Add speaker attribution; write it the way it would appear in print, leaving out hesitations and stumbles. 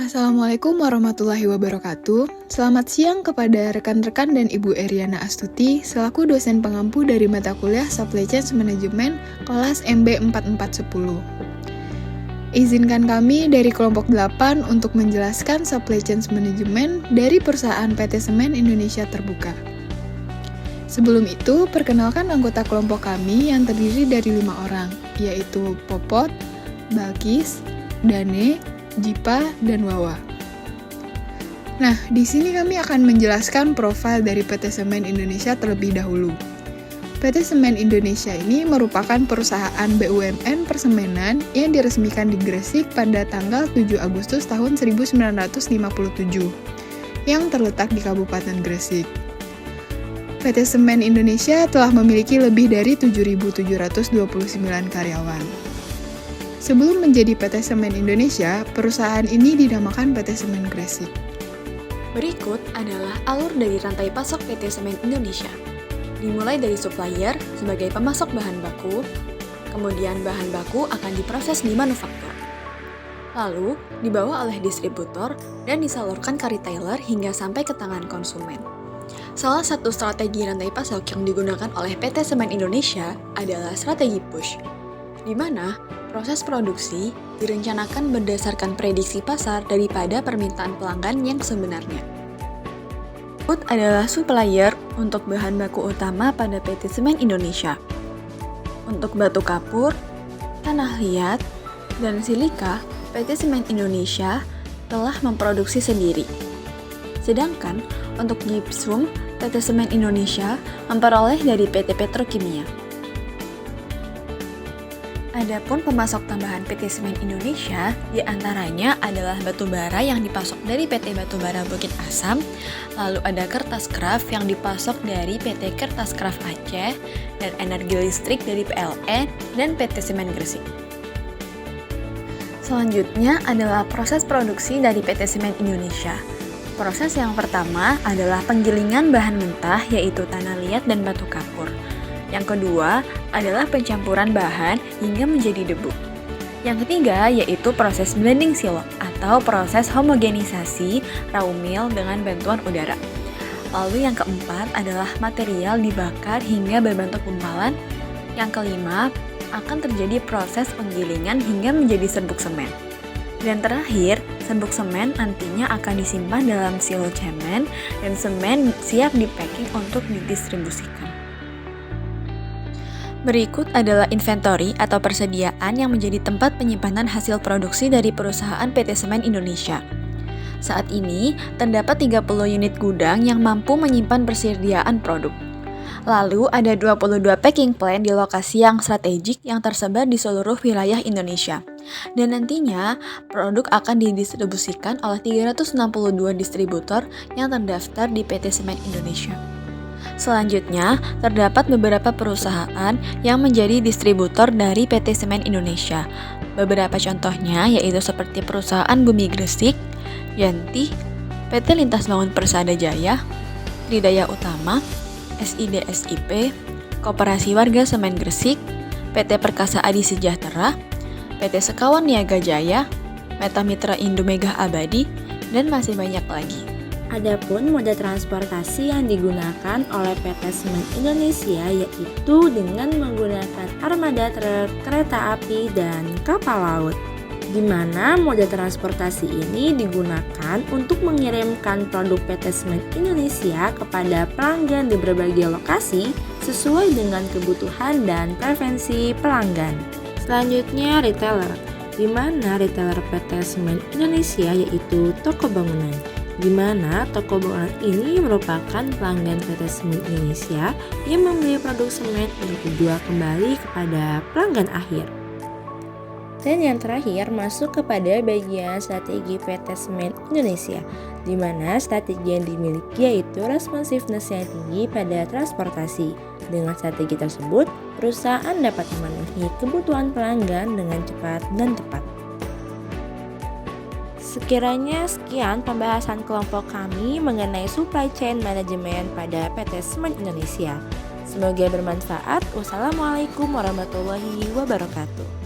Speaker 1: Assalamualaikum warahmatullahi wabarakatuh. Selamat siang kepada rekan-rekan dan Ibu Eriana Astuti selaku dosen pengampu dari mata kuliah Supply Chain Management kelas MB 4410. Izinkan kami dari kelompok 8 untuk menjelaskan Supply Chain Management dari perusahaan PT Semen Indonesia Terbuka. Sebelum itu, perkenalkan anggota kelompok kami yang terdiri dari 5 orang, yaitu Popot, Balkis, Dane, Jipa, dan Wawa. Nah, di sini kami akan menjelaskan profil dari PT Semen Indonesia terlebih dahulu. PT Semen Indonesia ini merupakan perusahaan BUMN persemenan yang diresmikan di Gresik pada tanggal 7 Agustus tahun 1957, yang terletak di Kabupaten Gresik. PT Semen Indonesia telah memiliki lebih dari 7.729 karyawan. Sebelum menjadi PT Semen Indonesia, perusahaan ini dinamakan PT Semen Gresik.
Speaker 2: Berikut adalah alur dari rantai pasok PT Semen Indonesia. Dimulai dari supplier sebagai pemasok bahan baku, kemudian bahan baku akan diproses di manufaktur. Lalu, dibawa oleh distributor dan disalurkan ke retailer hingga sampai ke tangan konsumen. Salah satu strategi rantai pasok yang digunakan oleh PT Semen Indonesia adalah strategi push, di mana proses produksi direncanakan berdasarkan prediksi pasar daripada permintaan pelanggan yang sebenarnya. Berikut adalah supplier untuk bahan baku utama pada PT Semen Indonesia. Untuk batu kapur, tanah liat, dan silika, PT Semen Indonesia telah memproduksi sendiri. Sedangkan untuk gypsum, PT Semen Indonesia memperoleh dari PT Petrokimia. Adapun pemasok tambahan PT Semen Indonesia diantaranya adalah batu bara yang dipasok dari PT Batubara Bukit Asam, lalu ada kertas kraft yang dipasok dari PT Kertas Kraft Aceh, dan energi listrik dari PLN dan PT Semen Gresik. Selanjutnya adalah proses produksi dari PT Semen Indonesia. Proses yang pertama adalah penggilingan bahan mentah yaitu tanah liat dan batu kapur. Yang kedua adalah pencampuran bahan hingga menjadi debu. Yang ketiga yaitu proses blending silo atau proses homogenisasi raw mill dengan bantuan udara. Lalu yang keempat adalah material dibakar hingga berbentuk gumpalan. Yang kelima akan terjadi proses penggilingan hingga menjadi serbuk semen. Dan terakhir, serbuk semen nantinya akan disimpan dalam silo cemen dan semen siap di-packing untuk didistribusikan. Berikut adalah inventory atau persediaan yang menjadi tempat penyimpanan hasil produksi dari perusahaan PT Semen Indonesia. Saat ini, terdapat 30 unit gudang yang mampu menyimpan persediaan produk. Lalu, ada 22 packing plant di lokasi yang strategik yang tersebar di seluruh wilayah Indonesia. Dan nantinya, produk akan didistribusikan oleh 362 distributor yang terdaftar di PT Semen Indonesia. Selanjutnya, terdapat beberapa perusahaan yang menjadi distributor dari PT Semen Indonesia. Beberapa contohnya yaitu seperti perusahaan Bumi Gresik, Yanti, PT Lintas Bangun Persada Jaya, Tridaya Utama, SIDSIP, Koperasi Warga Semen Gresik, PT Perkasa Adi Sejahtera, PT Sekawan Niaga Jaya, Meta Mitra Indomega Abadi, dan masih banyak lagi.
Speaker 3: Adapun moda transportasi yang digunakan oleh PT Semen Indonesia yaitu dengan menggunakan armada truk, kereta api, dan kapal laut, di mana moda transportasi ini digunakan untuk mengirimkan produk PT Semen Indonesia kepada pelanggan di berbagai lokasi sesuai dengan kebutuhan dan preferensi pelanggan. Selanjutnya retailer, di mana retailer PT Semen Indonesia yaitu toko bangunan, di mana toko bangunan ini merupakan pelanggan PT Semen Indonesia yang membeli produk semen untuk dijual kembali kepada pelanggan akhir. Dan yang terakhir masuk kepada bagian strategi PT Semen Indonesia, di mana strategi yang dimiliki yaitu responsiveness yang tinggi pada transportasi. Dengan strategi tersebut, perusahaan dapat memenuhi kebutuhan pelanggan dengan cepat dan tepat. Sekiranya sekian pembahasan kelompok kami mengenai supply chain management pada PT Semen Indonesia. Semoga bermanfaat. Wassalamualaikum warahmatullahi wabarakatuh.